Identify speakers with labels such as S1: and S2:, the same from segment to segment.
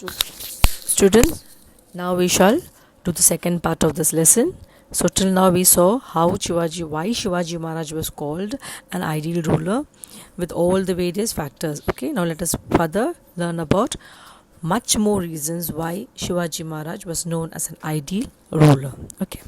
S1: Students, now we shall do the second part of this lesson. So till now we saw why Shivaji Maharaj was called an ideal ruler with all the various factors. Okay, now let us further learn about much more reasons why Shivaji Maharaj was known as an ideal ruler. Okay.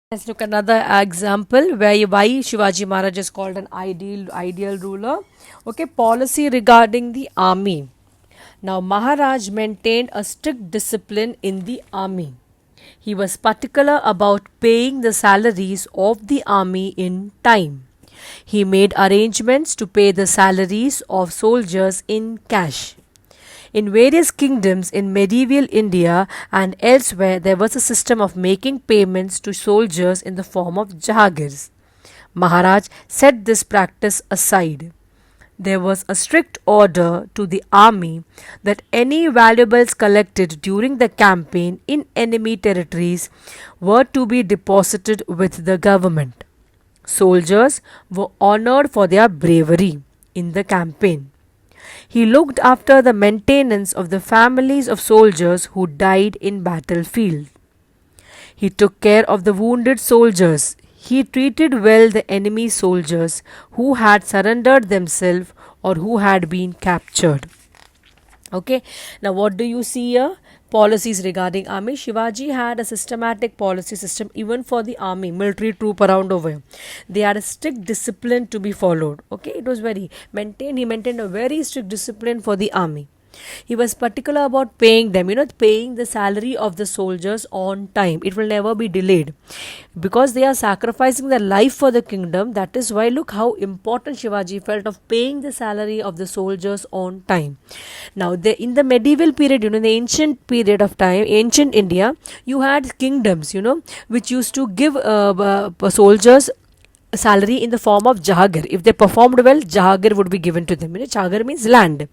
S1: Let's look at another example why Shivaji Maharaj is called an ideal ruler. Okay, policy regarding the army. Now Maharaj maintained a strict discipline in the army. He was particular about paying the salaries of the army in time. He made arrangements to pay the salaries of soldiers in cash. In various kingdoms in medieval India and elsewhere, there was a system of making payments to soldiers in the form of jahagirs. Maharaj set this practice aside. There was a strict order to the army that any valuables collected during the campaign in enemy territories were to be deposited with the government. Soldiers were honored for their bravery in the campaign. He looked after the maintenance of the families of soldiers who died in battlefield. He took care of the wounded soldiers. He treated well the enemy soldiers who had surrendered themselves or who had been captured. Okay, now what do you see here? Policies regarding army. Shivaji had a systematic policy system even for the army, military troop around over here. They had a strict discipline to be followed. Okay, it was very maintained. He maintained a very strict discipline for the army. He was particular about paying them, paying the salary of the soldiers on time. It will never be delayed because they are sacrificing their life for the kingdom. That is why, look how important Shivaji felt of paying the salary of the soldiers on time. Now, in the medieval period, in the ancient period of time, ancient India, you had kingdoms, which used to give soldiers salary in the form of jahagir. If they performed well, jahagir would be given to them. Jahagir means land.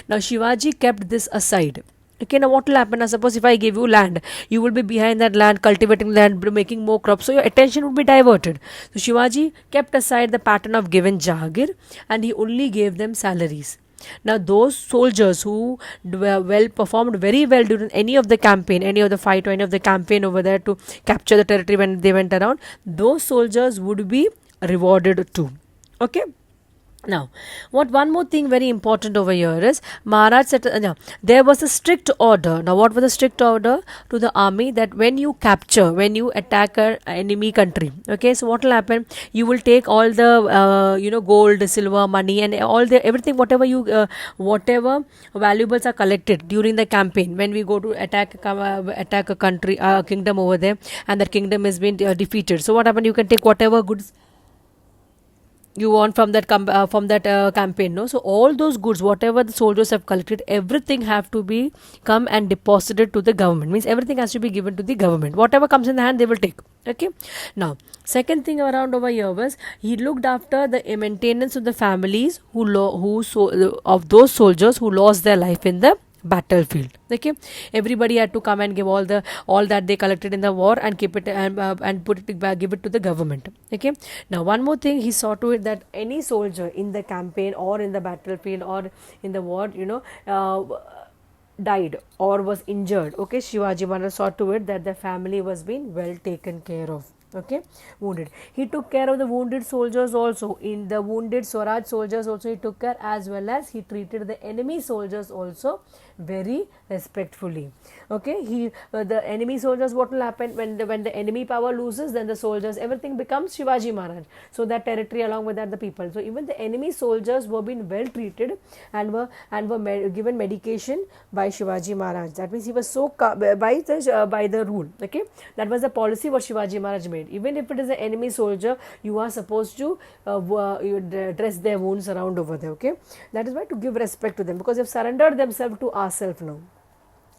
S1: Now Shivaji kept this aside. Okay, now what will happen? Now suppose if I give you land, you will be behind that land, cultivating land, making more crops, so your attention would be diverted. So Shivaji kept aside the pattern of given jahagir and he only gave them salaries. Now those soldiers who were performed very well during any of the campaign, any of the fight or any of the campaign over there to capture the territory when they went around, those soldiers would be rewarded too. Okay. Now, one more thing very important over here is Maharaj said there was a strict order. Now, what was the strict order to the army that when you attack an enemy country, okay, so what will happen? You will take all the gold, silver, money, and all the everything whatever valuables are collected during the campaign. When we go to attack a country, kingdom over there, and that kingdom has been defeated. So what happened? You can take whatever goods you want from that campaign, no? So all those goods, whatever the soldiers have collected, everything have to be come and deposited to the government. Means everything has to be given to the government. Whatever comes in the hand, they will take. Okay. Now, second thing around over here was he looked after the maintenance of the families of those soldiers who lost their life in the battlefield. Okay, everybody had to come and give all that they collected in the war and keep it and put it back, give it to the government. Okay, now one more thing, he saw to it that any soldier in the campaign or in the battlefield or in the war, died or was injured. Okay, Shivaji Maharaj saw to it that the family was being well taken care of. Okay, wounded. He took care of the wounded soldiers also. In the wounded Swaraj soldiers also he took care, as well as he treated the enemy soldiers also very respectfully. Okay, the enemy soldiers, what will happen when the enemy power loses, then the soldiers, everything becomes Shivaji Maharaj. So that territory, along with that the people. So even the enemy soldiers were being well treated and were given medication by Shivaji Maharaj. That means he was so by the rule. Okay, that was the policy what Shivaji Maharaj made. Even if it is an enemy soldier, you are supposed to dress their wounds around over there. Okay, that is why, to give respect to them, because they've surrendered themselves to ourselves now.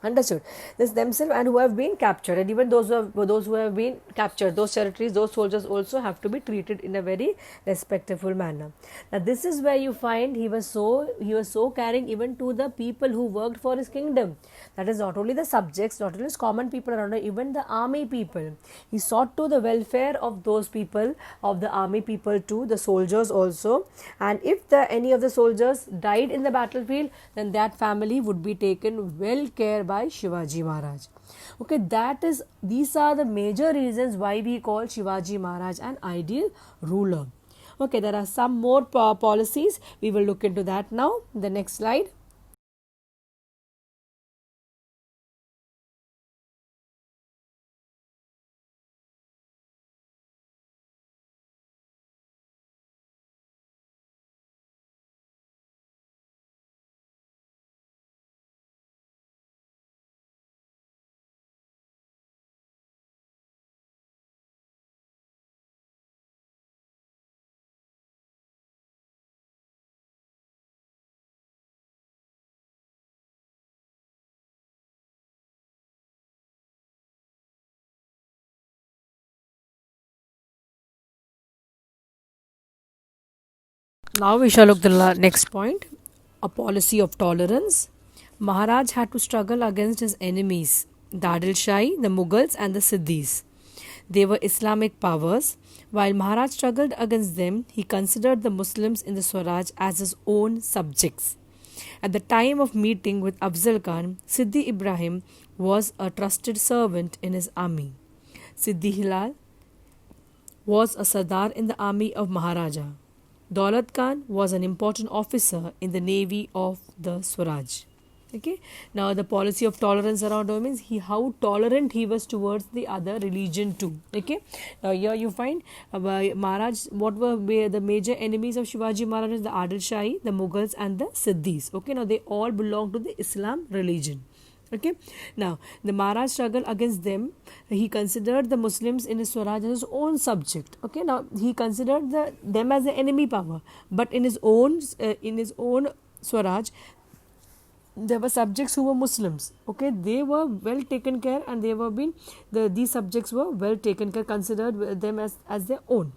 S1: Understood. This themselves and who have been captured, and even those who have been captured, those territories, those soldiers also have to be treated in a very respectful manner. Now this is where you find he was so caring even to the people who worked for his kingdom. That is not only the subjects, not only his common people around him, even the army people. He sought to the welfare of those people, of the army people too, the soldiers also. And if any of the soldiers died in the battlefield, then that family would be taken well care by Shivaji Maharaj. Okay, these are the major reasons why we call Shivaji Maharaj an ideal ruler. Okay, there are some more policies. We will look into that now. The next slide. Now we shall look the next point, a policy of tolerance. Maharaj had to struggle against his enemies, the Adil Shahi, the Mughals, and the Siddhis. They were Islamic powers. While Maharaj struggled against them, he considered the Muslims in the Swaraj as his own subjects. At the time of meeting with Afzal Khan, Siddhi Ibrahim was a trusted servant in his army. Siddhi Hilal was a Sardar in the army of Maharaja. Daulat Khan was an important officer in the navy of the Swaraj. Okay. Now the policy of tolerance around him means how tolerant he was towards the other religion too. Okay. Now here you find Maharaj. What were the major enemies of Shivaji Maharaj? The Adil Shahi, the Mughals, and the Siddhis. Okay. Now they all belong to the Islam religion. Okay. Now the Maharaj struggled against them. He considered the Muslims in his Swaraj as his own subject. Okay. Now he considered them as the enemy power, but in his own Swaraj, there were subjects who were Muslims. Okay, they were well taken care, and these subjects were well taken care, considered them as their own.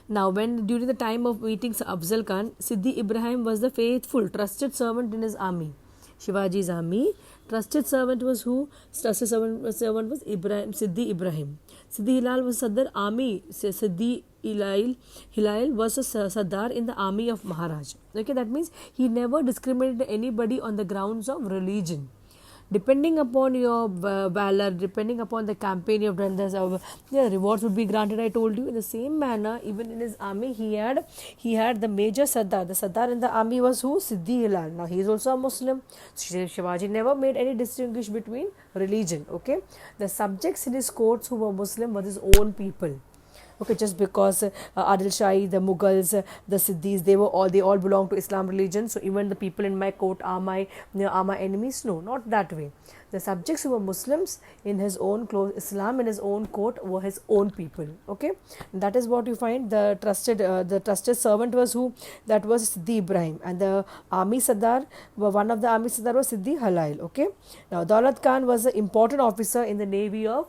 S1: Now, when during the time of meeting Afzal Khan, Siddhi Ibrahim was the faithful, trusted servant in his army. Shivaji's army. Trusted servant was who? Trusted servant was Siddhi Ibrahim. Siddhi Hilal was Sardar army. Siddhi Hilal was a Sardar in the army of Maharaj. Okay, that means he never discriminated anybody on the grounds of religion. Depending upon your valor, depending upon the campaign you have done, rewards would be granted. I told you in the same manner. Even in his army, he had the major Sardar. The Sardar in the army was who? Siddhi Hilal. Now he is also a Muslim. Shivaji never made any distinguish between religion. Okay, the subjects in his courts who were Muslim were his own people. Okay, just because Adil Shahi, the Mughals, the Siddhis, they all belong to Islam religion. So even the people in my court are my enemies. No, not that way. The subjects who were Muslims in his own Islam in his own court were his own people. Okay, that is what you find. The trusted servant was who? That was Siddhi Ibrahim, and the army Sardar, one of the army Sardar was Siddhi Halal. Okay, now Daulat Khan was an important officer in the navy of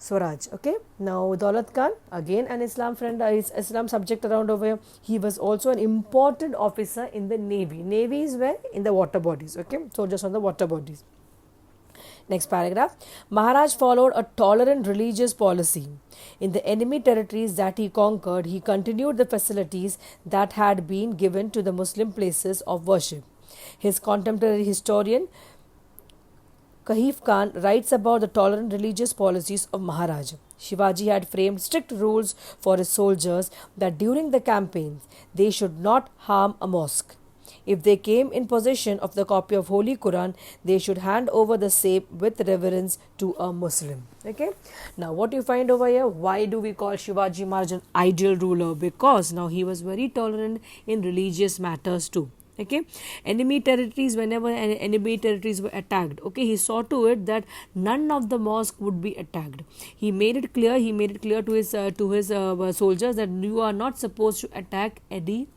S1: Swaraj. Okay, now Daulat Khan, again an Islam friend, Islam subject around over here. He was also an important officer in the navy. Navy is where? In the water bodies. Okay, soldiers on the water bodies. Next paragraph. Maharaj followed a tolerant religious policy. In the enemy territories that he conquered, he continued the facilities that had been given to the Muslim places of worship. His contemporary historian Kahif Khan writes about the tolerant religious policies of Maharaj. Shivaji had framed strict rules for his soldiers that during the campaigns they should not harm a mosque. If they came in possession of the copy of Holy Quran, they should hand over the same with reverence to a Muslim. Okay. Now, what you find over here? Why do we call Shivaji Maharaj an ideal ruler? Because now he was very tolerant in religious matters too. Okay, enemy territories, whenever enemy territories were attacked, okay, he saw to it that none of the mosque would be attacked. He made it clear to his soldiers that you are not supposed to attack any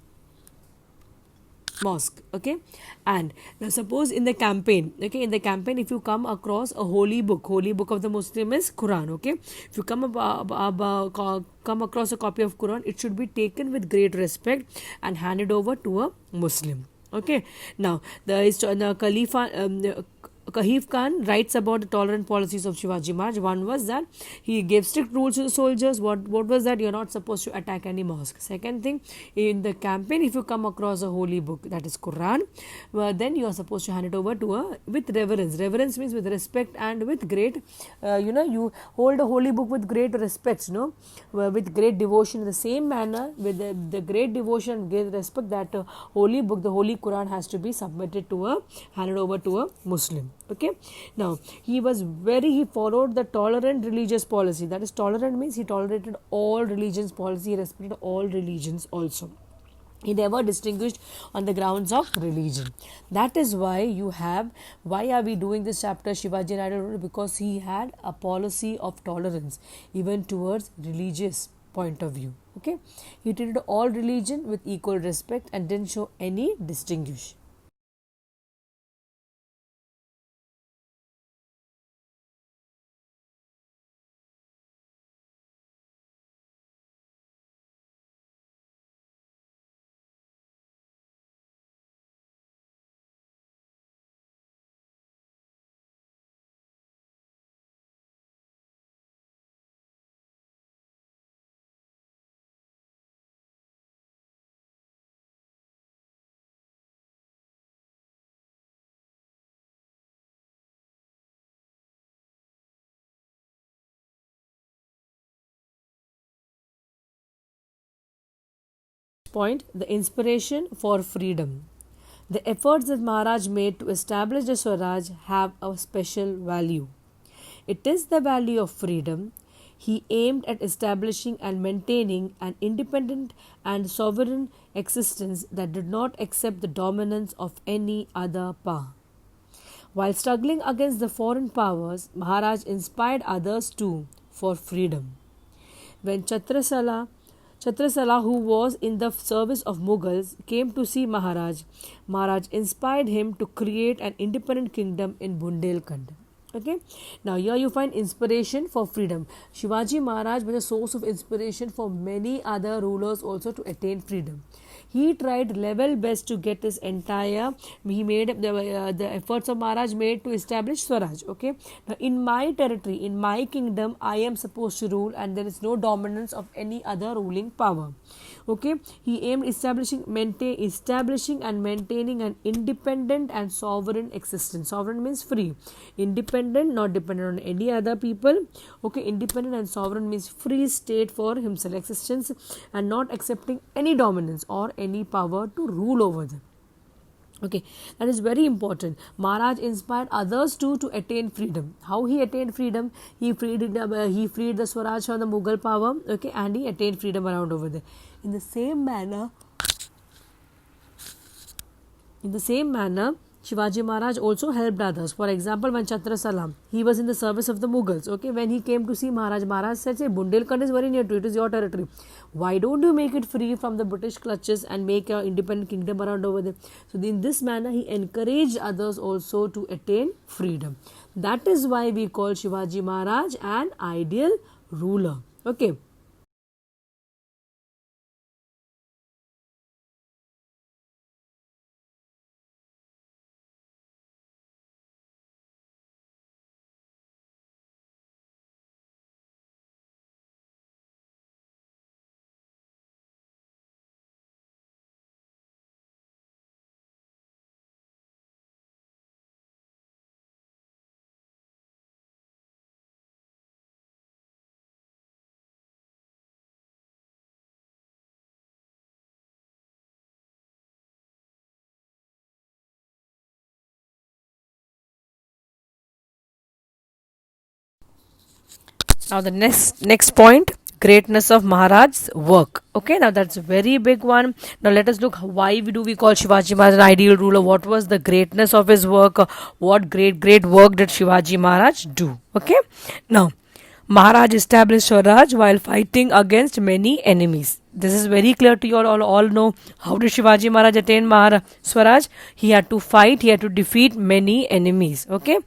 S1: mosque. Okay, and now suppose in the campaign, okay, in the campaign, if you come across a holy book of the Muslim is Quran. Okay, if you come across a copy of Quran, it should be taken with great respect and handed over to a Muslim. Okay, now the Khalifa Kahif Khan writes about the tolerant policies of Shivaji Maharaj. One was that he gave strict rules to the soldiers. What was that? You're not supposed to attack any mosque. Second thing, in the campaign, if you come across a holy book, that is Quran, well, then you are supposed to hand it over to a with reverence. Reverence means with respect and with great, you hold a holy book with great respect, no, with great devotion. In the same manner, with the great devotion and great respect, that holy book, the Holy Quran, has to be submitted to handed over to a Muslim. Okay, now he followed the tolerant religious policy. That is, tolerant means he tolerated all religions policy, he respected all religions also. He never distinguished on the grounds of religion. That is why are we doing this chapter Shivaji and Ideal Ruler? Because he had a policy of tolerance even towards religious point of view. Okay, he treated all religion with equal respect and didn't show any distinguish. Point, the inspiration for freedom. The efforts that Maharaj made to establish the Swaraj have a special value. It is the value of freedom. He aimed at establishing and maintaining an independent and sovereign existence that did not accept the dominance of any other power. While struggling against the foreign powers, Maharaj inspired others too for freedom. When Chhatrasala, who was in the service of Mughals, came to see Maharaj, Maharaj inspired him to create an independent kingdom in Bundelkhand. Okay, now here you find inspiration for freedom. Shivaji Maharaj was a source of inspiration for many other rulers also to attain freedom. He tried level best to get his entire. He made the efforts of Maharaj made to establish Swaraj. Okay, now in my territory, in my kingdom, I am supposed to rule, and there is no dominance of any other ruling power. Okay, he aimed establishing and maintaining an independent and sovereign existence. Sovereign means free, independent, not dependent on any other people. Okay, independent and sovereign means free state for himself, existence, and not accepting any dominance or any power to rule over them. Okay, that is very important. Maharaj inspired others too to attain freedom. How he attained freedom? He freed the Swaraj from the Mughal power. Okay, and he attained freedom around over there. In the same manner, in the same manner, Shivaji Maharaj also helped others. For example, when Chhatrasala, he was in the service of the Mughals. Okay, when he came to see Maharaj, Maharaj said, "Say, Bundelkhand is very near to it, it is your territory. Why don't you make it free from the British clutches and make your independent kingdom around over there?" So, in this manner, he encouraged others also to attain freedom. That is why we call Shivaji Maharaj an ideal ruler. Okay. Now the next point, greatness of Maharaj's work. Okay, now that's a very big one. Now let us look why we call Shivaji Maharaj an ideal ruler. What was the greatness of his work? What great work did Shivaji Maharaj do? Okay, now Maharaj established Swaraj while fighting against many enemies. This is very clear to you all know how did Shivaji Maharaj attain Swaraj? He had to fight, he had to defeat many enemies. Okay,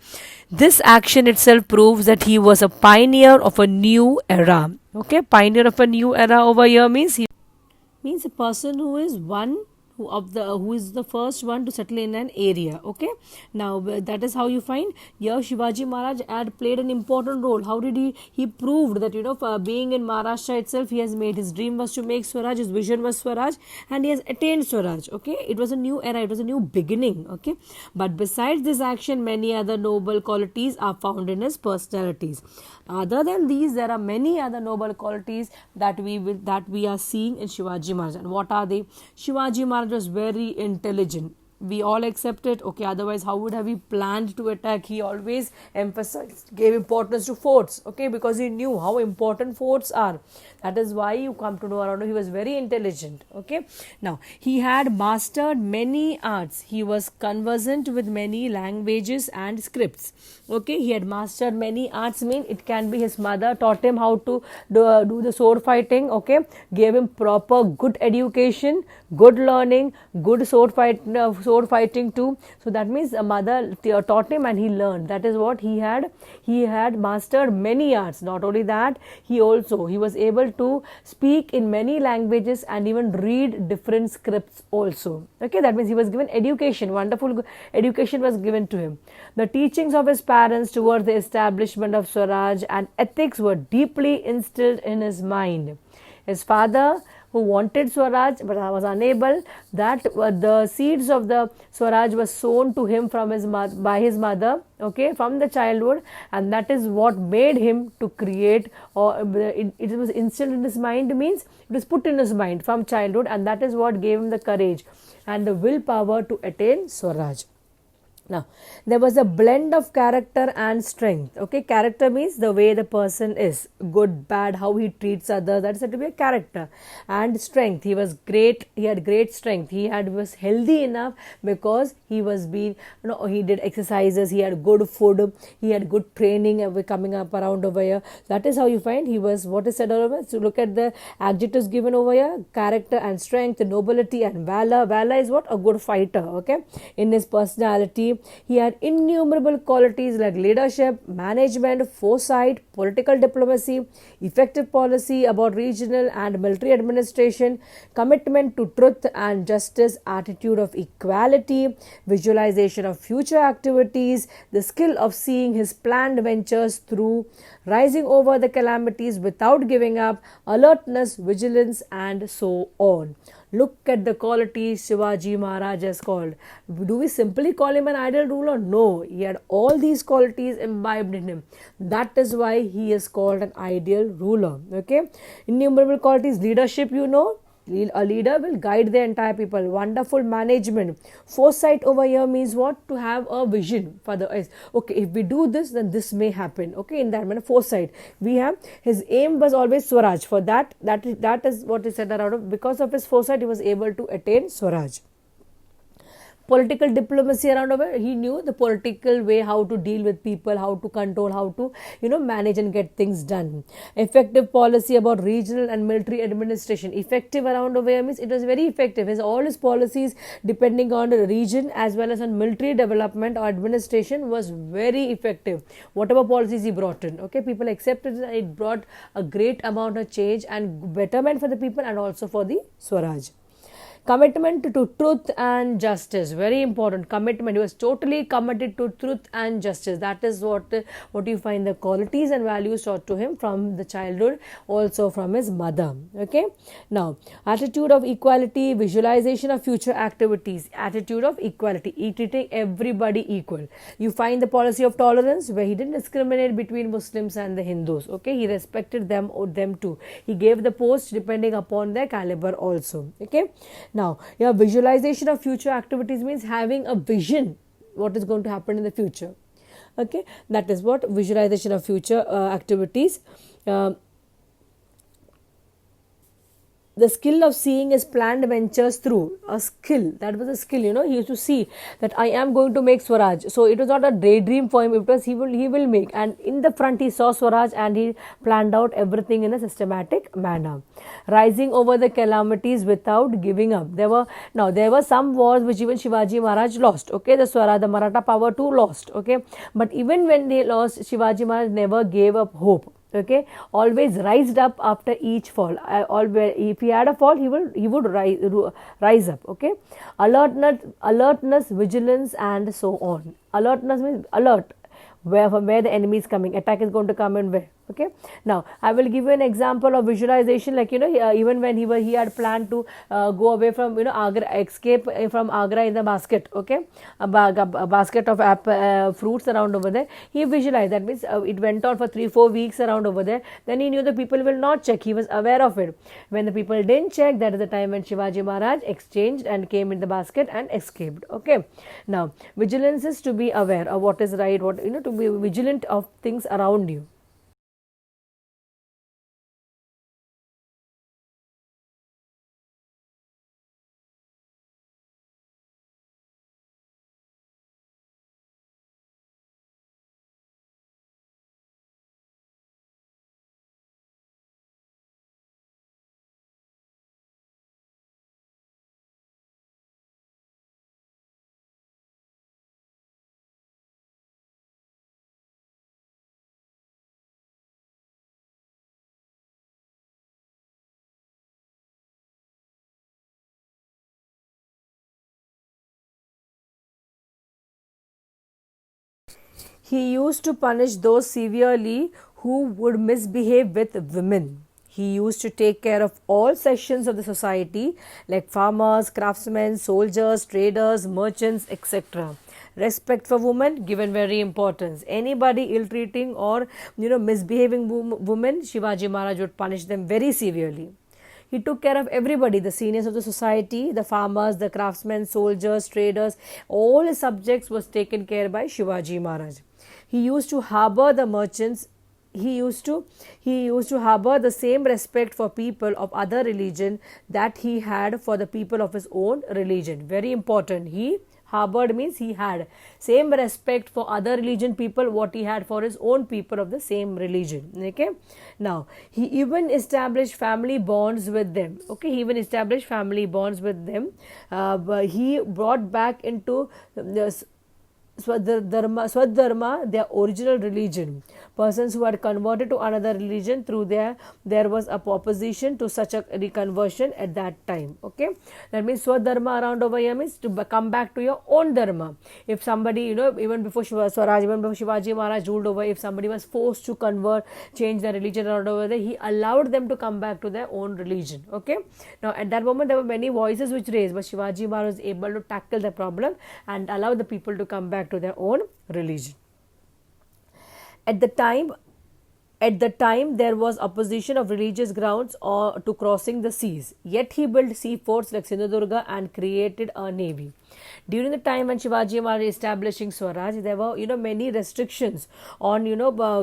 S1: this action itself proves that he was a pioneer of a new era. Okay, pioneer of a new era over here means a person who is one who is the first one to settle in an area. Okay, now that is how you find here Shivaji Maharaj had played an important role. How did he proved that, for being in Maharashtra itself, he has made his dream was to make Swaraj, his vision was Swaraj, and he has attained Swaraj. Okay, it was a new era, it was a new beginning. Okay, but besides this action, many other noble qualities are found in his personalities. Other than these, there are many other noble qualities that we are seeing in Shivaji Maharaj. And what are they? Shivaji Maharaj was very intelligent. We all accept it. Okay, otherwise how would have he planned to attack? He always emphasized, gave importance to forts. Okay, because he knew how important forts are. That is why you come to know around him. He was very intelligent. Okay, now he had mastered many arts. He was conversant with many languages and scripts. Okay, he had mastered many arts. Mean it can be his mother taught him how to do the sword fighting. Okay, gave him proper good education, good learning, good sword fighting too. So that means a mother taught him and he learned. That is what he had. He had mastered many arts. Not only that, he was able to speak in many languages and even read different scripts also. Okay, that means he was given education. Wonderful education was given to him. The teachings of his parents towards the establishment of Swaraj and ethics were deeply instilled in his mind. His father, who wanted Swaraj but was unable, that the seeds of the Swaraj was sown to him by his mother, okay, from the childhood, and that is what made him to create, or it was instilled in his mind, means it was put in his mind from childhood, and that is what gave him the courage and the willpower to attain Swaraj. Now, there was a blend of character and strength. Okay, character means the way the person is, good, bad, how he treats others. That is said to be a character. And strength, he was great. He had great strength. Was healthy enough because he he did exercises. He had good food. He had good training. Coming up around over here. That is how you find he was. What is said over here? So look at the adjectives given over here: character and strength, nobility and valor. Valor is what? A good fighter. Okay, in his personality. He had innumerable qualities like leadership, management, foresight, political diplomacy, effective policy about regional and military administration, commitment to truth and justice, attitude of equality, visualization of future activities, the skill of seeing his planned ventures through, rising over the calamities without giving up, alertness, vigilance, and so on. Look at the qualities Shivaji Maharaj has called. Do we simply call him an ideal ruler? No, he had all these qualities imbibed in him. That is why he is called an ideal ruler. Okay, innumerable qualities: leadership, a leader will guide the entire people. Wonderful management. Foresight over here means what? To have a vision for the eyes. Okay, if we do this, then this may happen. Okay, in that manner, foresight. We have his aim was always Swaraj. For that is what is said around. Because of his foresight, he was able to attain Swaraj. Political diplomacy around over, he knew the political way, how to deal with people, how to control, how to manage and get things done. Effective policy about regional and military administration. Effective around over here means it was very effective. All his policies depending on the region as well as on military development or administration was very effective. Whatever policies he brought in, okay, people accepted it. It brought a great amount of change and betterment for the people and also for the Swaraj. Commitment to truth and justice, very important. Commitment, he was totally committed to truth and justice. That is what you find the qualities and values taught to him from the childhood, also from his mother. Okay, now attitude of equality, visualization of future activities. Attitude of equality, treating everybody equal. You find the policy of tolerance, where he didn't discriminate between Muslims and the Hindus. Okay, he respected them too. He gave the post depending upon their caliber also. Okay, now, your visualization of future activities means having a vision what is going to happen in the future. Okay, that is what visualization of future activities. uh, the skill of seeing his planned ventures through. A skill, that was a skill, he used to see that I am going to make Swaraj. So it was not a daydream for him, it was he will make. And in the front he saw Swaraj, and he planned out everything in a systematic manner, rising over the calamities without giving up. There were some wars which even Shivaji Maharaj lost, okay, the Swaraj, the Maratha power too lost, okay, but even when they lost, Shivaji Maharaj never gave up hope, okay, always rised up after each fall. Always, if he had a fall, he would rise up, okay. Alertness, vigilance, and so on. Alertness means alert, where from where the enemy is coming, attack is going to come, and where, okay. Now I will give you an example of visualization, like even when he had planned to go away from Agra, escape from Agra in the basket, okay, a basket of fruits around over there. He visualized, that means it went on for 3-4 weeks around over there. Then he knew the people will not check, he was aware of it. When the people didn't check, that is the time when Shivaji Maharaj exchanged and came in the basket and escaped, okay. Now vigilance is to be aware of what is right, what to be vigilant of things around you. He used to punish those severely who would misbehave with women. He used to take care of all sections of the society, like farmers, craftsmen, soldiers, traders, merchants, etc. Respect for women given very importance. Anybody ill-treating or misbehaving women, Shivaji Maharaj would punish them very severely. He took care of everybody, the seniors of the society, the farmers, the craftsmen, soldiers, traders. All his subjects was taken care by Shivaji Maharaj. He used to harbor the merchants. He used to harbor the same respect for people of other religion that he had for the people of his own religion. Very important. He harbored means he had same respect for other religion people what he had for his own people of the same religion, okay. Now he even established family bonds with them, okay. He even established family bonds with them. But he brought back into the Swadharma, their original religion. Persons who had converted to another religion through there was a opposition to such a reconversion at that time. Okay, that means Swadharma around over here means to come back to your own dharma. If somebody, even before Swaraj, even before Shivaji Maharaj ruled over, if somebody was forced to convert, change their religion around over there, he allowed them to come back to their own religion. Okay, now at that moment there were many voices which raised, but Shivaji Maharaj was able to tackle the problem and allow the people to come back to their own religion. At the time, there was opposition of religious grounds or to crossing the seas. Yet he built sea forts like Sindhudurga and created a navy. During the time when Shivaji Maharaj establishing Swaraj, there were many restrictions on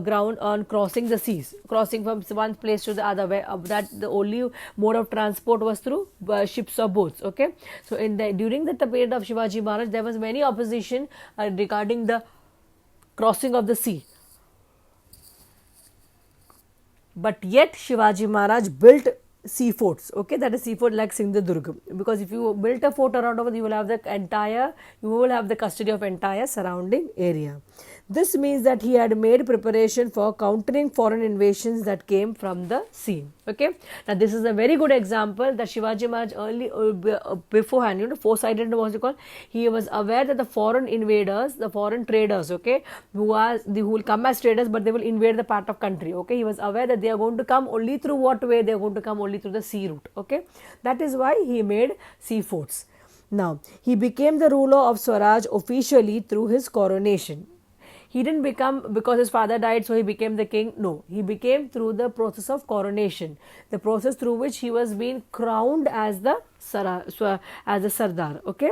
S1: ground on crossing the seas, crossing from one place to the other. Where that the only mode of transport was through ships or boats. Okay, so during the period of Shivaji Maharaj, there was many opposition regarding the crossing of the sea. But yet Shivaji Maharaj built sea forts, okay, that is sea fort like Sindhudurga, because if you built a fort around over, you will have the custody of entire surrounding area. This means that he had made preparation for countering foreign invasions that came from the sea. Okay, now this is a very good example that Shivaji Maharaj beforehand, foresighted, what you call, he was aware that the foreign invaders, the foreign traders, okay, who will come as traders, but they will invade the part of country. Okay, he was aware that they are going to come only through what way? They are going to come only through the sea route. Okay, that is why he made sea forts. Now he became the ruler of Swaraj officially through his coronation. He didn't become because his father died, so he became the king. No, he became through the process of coronation, the process through which he was being crowned as the Sardar. Okay.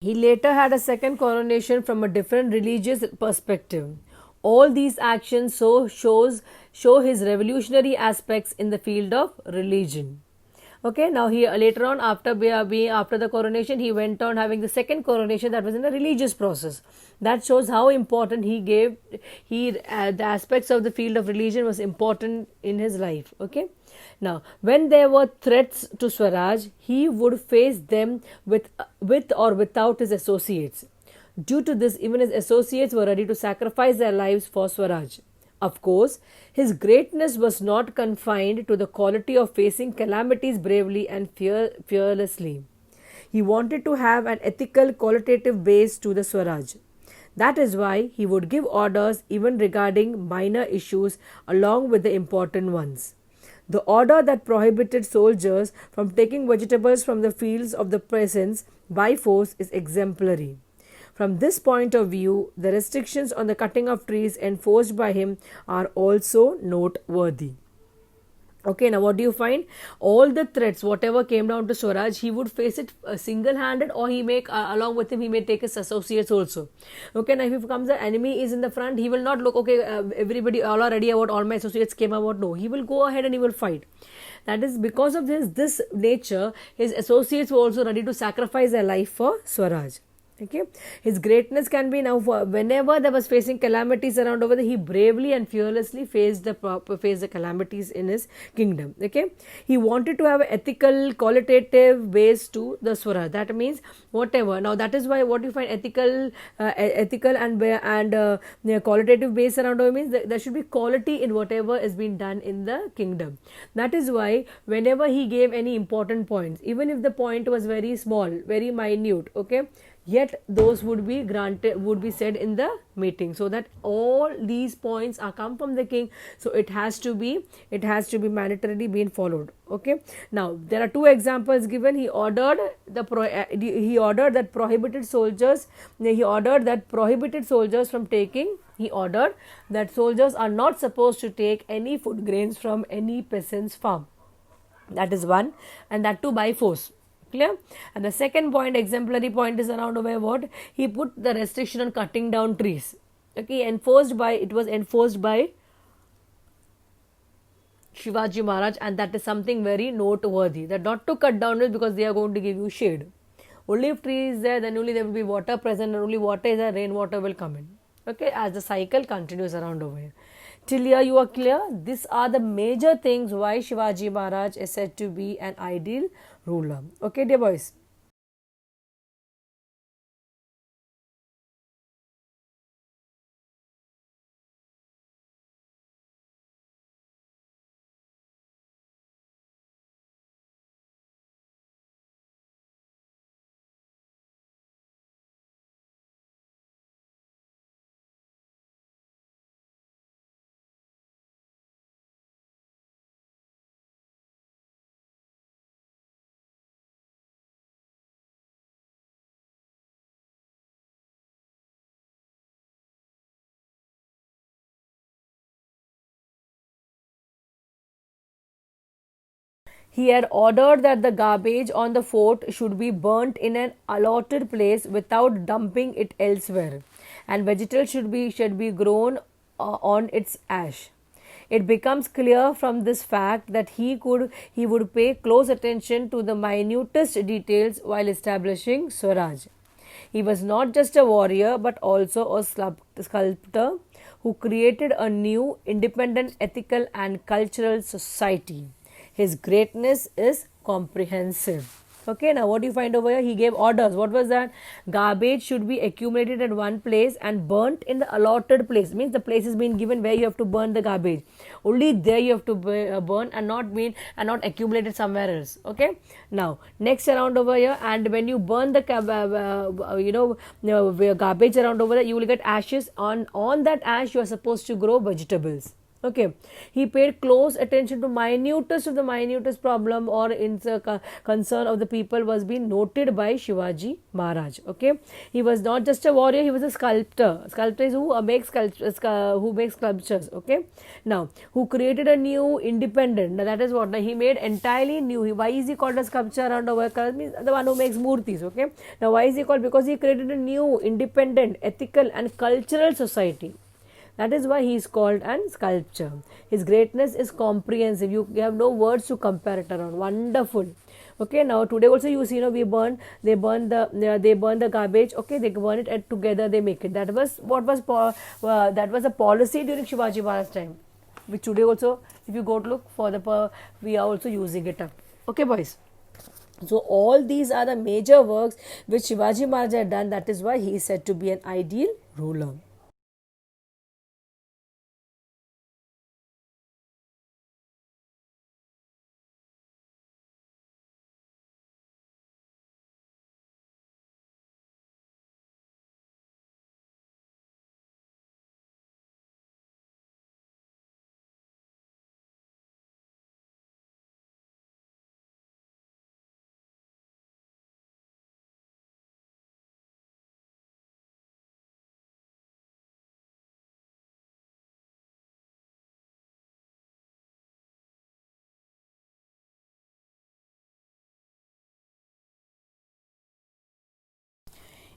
S1: He later had a second coronation from a different religious perspective. All these actions show his revolutionary aspects in the field of religion. Okay, now he later on, after the coronation, he went on having the second coronation that was in a religious process. That shows how important the aspects of the field of religion was important in his life. Okay, now when there were threats to Swaraj, he would face them with or without his associates. Due to this, even his associates were ready to sacrifice their lives for Swaraj. Of course, his greatness was not confined to the quality of facing calamities bravely and fearlessly. He wanted to have an ethical, qualitative base to the Swaraj. That is why he would give orders even regarding minor issues along with the important ones. The order that prohibited soldiers from taking vegetables from the fields of the peasants by force is exemplary. From this point of view, the restrictions on the cutting of trees enforced by him are also noteworthy. Okay, now what do you find? All the threats, whatever came down to Swaraj, he would face it single-handed, or he may, along with him, he may take his associates also. Okay, now if comes the enemy is in the front, he will not look, okay, everybody all are ready about, all my associates came about. No, he will go ahead and he will fight. That is because of this nature, his associates were also ready to sacrifice their life for Swaraj. Okay, his greatness can be now for whenever there was facing calamities around over there, he bravely and fearlessly faced the calamities in his kingdom. Okay, he wanted to have an ethical, qualitative base to the Swaraj. That means whatever. Now that is why what you find ethical and qualitative base around over means there should be quality in whatever is being done in the kingdom. That is why whenever he gave any important points, even if the point was very small, very minute, okay, yet those would be said in the meeting, so that all these points are come from the king, so it has to be mandatorily being followed. Okay, now there are two examples given. He ordered that prohibited soldiers from taking he ordered that soldiers are not supposed to take any food grains from any peasant's farm. That is one, and that too by force. Clear? And the second point, exemplary point, is around over what he put the restriction on cutting down trees. Okay, enforced by Shivaji Maharaj, and that is something very noteworthy. That not to cut down it because they are going to give you shade. Only if tree is there, then only there will be water present, and only water is there, rainwater will come in. Okay, as the cycle continues around over here. Till here you are clear? These are the major things why Shivaji Maharaj is said to be an ideal ruler. Okay, dear boys. He had ordered that the garbage on the fort should be burnt in an allotted place without dumping it elsewhere, and vegetables should be grown on its ash. It becomes clear from this fact that he would pay close attention to the minutest details while establishing Swaraj. He was not just a warrior but also a sculptor who created a new, independent, ethical, and cultural society. His greatness is comprehensive. Okay, now what do you find over here? He gave orders. What was that? Garbage should be accumulated at one place and burnt in the allotted place. Means the place is being given where you have to burn the garbage. Only there you have to burn, and not accumulate it somewhere else. Okay. Now next around over here, and when you burn the garbage around over there, you will get ashes. On that ash, you are supposed to grow vegetables. Okay, he paid close attention to minutest of the minutest problem or in the concern of the people was being noted by Shivaji Maharaj. Okay, he was not just a warrior; he was a sculptor. Sculptor is who makes who makes sculptures. Okay, now who created a new independent. Now, that is what now he made entirely new. Why is he called a sculpture and a worker? Means the one who makes murtis. Okay, now why is he called? Because he created a new independent, ethical, and cultural society. That is why he is called an sculpture. His greatness is comprehensive. You have no words to compare it around. Wonderful. Okay, now today also you see, they burn the garbage. Okay, they burn it and together they make it. That was that was a policy during Shivaji Maharaj time. Which today also, if you go to look for we are also using it up. Okay, boys. So all these are the major works which Shivaji Maharaj had done. That is why he is said to be an ideal ruler.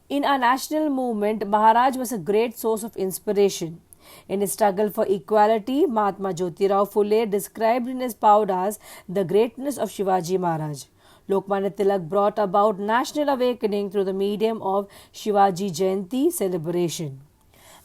S1: In our national movement, Maharaj was a great source of inspiration. In his struggle for equality, Mahatma Jyotirao Phule described in his Paudas the greatness of Shivaji Maharaj. Lokmanya Tilak brought about national awakening through the medium of Shivaji Jayanti celebration.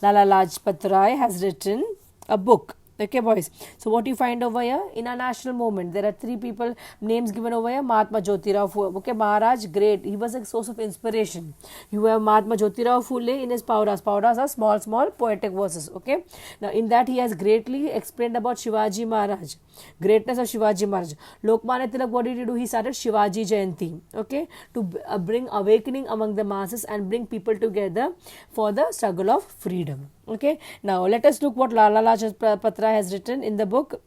S1: Lala Lajpat Rai has written a book. Okay, boys. So, what you find over here in our national movement, there are three people names given over here. Mahatma Jyotirao Phule. Okay, Maharaj, great. He was a source of inspiration. You have Mahatma Jyotirao Phule in his Paudas. Paudas are small, small poetic verses. Okay. Now, in that he has greatly explained about Shivaji Maharaj, greatness of Shivaji Maharaj. Lokmanya Tilak, what did he do? He started Shivaji Jayanti. Okay, to bring awakening among the masses and bring people together for the struggle of freedom. Okay, now let us look what Lala Lajpat Rai has written in the book.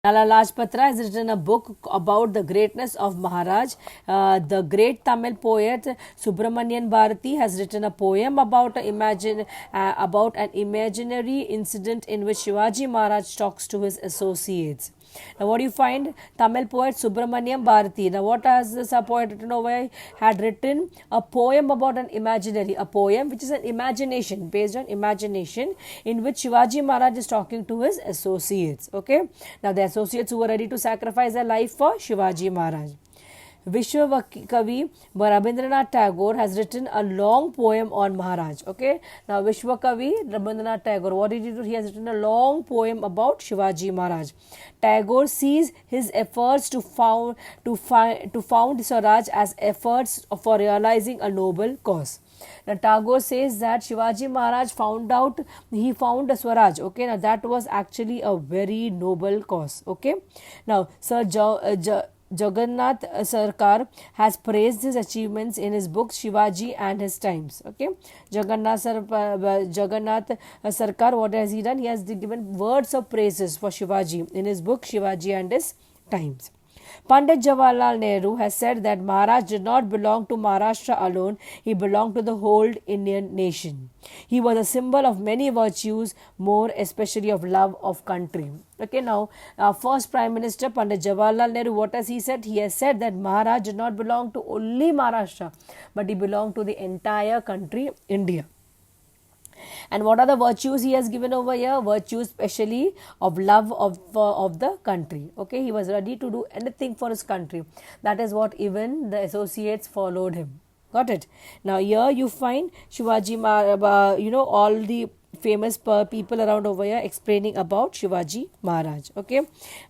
S1: Lala Lajpat Rai has written a book about the greatness of Maharaj. The great Tamil poet Subramanian Bharati has written a poem about about an imaginary incident in which Shivaji Maharaj talks to his associates. Now, what do you find? Tamil poet Subramaniam Bharati. Now, what has this poet written over here? Had written a poem about an imaginary, a poem which is an imagination, based on imagination, in which Shivaji Maharaj is talking to his associates. Okay. Now, the associates who were ready to sacrifice their life for Shivaji Maharaj. Vishwa Kavi Rabindranath Tagore has written a long poem on Maharaj. Okay, now Vishwa Kavi Rabindranath Tagore, what did he do? He has written a long poem about Shivaji Maharaj. Tagore sees his efforts to found Swaraj as efforts for realizing a noble cause. Now Tagore says that Shivaji Maharaj found a Swaraj. Okay, now that was actually a very noble cause. Okay, now Jagannath Sarkar has praised his achievements in his book Shivaji and His Times. Okay, Jagannath Sarkar, what has he done? He has given words of praises for Shivaji in his book Shivaji and His Times. Pandit Jawaharlal Nehru has said that Maharaj did not belong to Maharashtra alone, he belonged to the whole Indian nation. He was a symbol of many virtues, more especially of love of country. Okay, now our first Prime Minister Pandit Jawaharlal Nehru, what has he said? He has said that Maharaj did not belong to only Maharashtra, but he belonged to the entire country, India. And what are the virtues he has given over here? Virtues especially of love of the country. Okay, he was ready to do anything for his country. That is what even the associates followed him. Got it? Now here you find Shivaji, all the famous people around over here explaining about Shivaji Maharaj. Okay,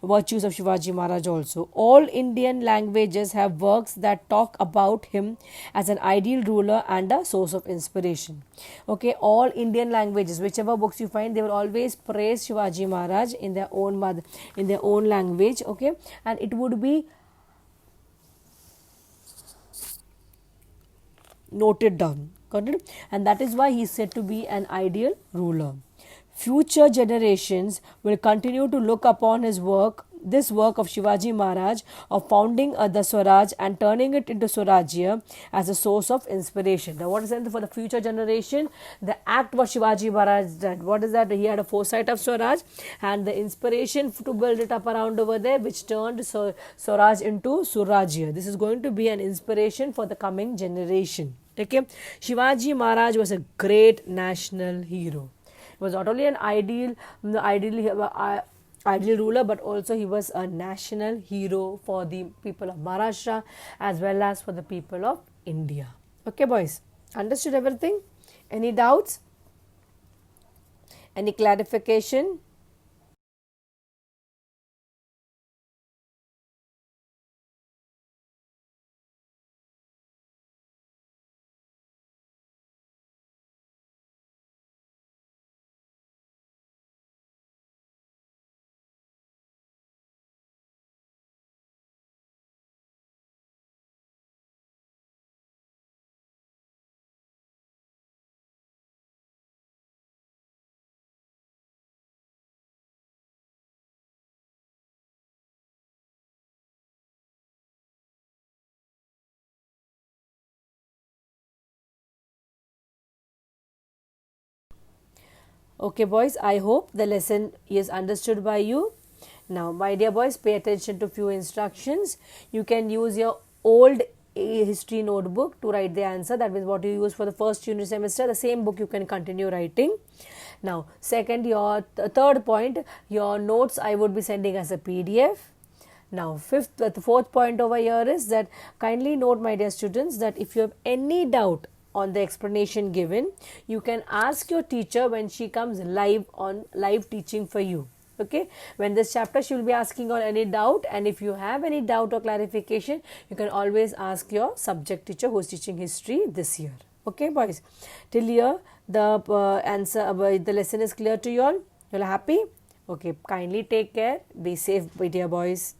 S1: virtues of Shivaji Maharaj also. All Indian languages have works that talk about him as an ideal ruler and a source of inspiration. Okay, all Indian languages, whichever books you find, they will always praise Shivaji Maharaj in their own mother, in their own language. Okay, and it would be noted down. Got it? And that is why he is said to be an ideal ruler. Future generations will continue to look upon his work, this work of Shivaji Maharaj of founding the Swaraj and turning it into Swarajya as a source of inspiration. Now, what is it for the future generation? The act what Shivaji Maharaj did. What is that? He had a foresight of Swaraj and the inspiration to build it up around over there, which turned Swaraj into Surajya. This is going to be an inspiration for the coming generation. Okay, Shivaji Maharaj was a great national hero. He was not only an ideal ruler, but also he was a national hero for the people of Maharashtra as well as for the people of India. Okay, boys, understood everything? Any doubts? Any clarification? Okay, boys, I hope the lesson is understood by you. Now, my dear boys, pay attention to few instructions. You can use your old history notebook to write the answer. That means what you use for the first unit semester, the same book you can continue writing. Now, second, your third point, your notes I would be sending as a PDF. Now, the fourth point over here is that kindly note, my dear students, that if you have any doubt on the explanation given, you can ask your teacher when she comes live teaching for you. Okay, when this chapter she will be asking on any doubt, and if you have any doubt or clarification, you can always ask your subject teacher who is teaching history this year. Okay, boys, till here the the lesson is clear to you all. You all happy? Okay, kindly take care. Be safe, my dear boys.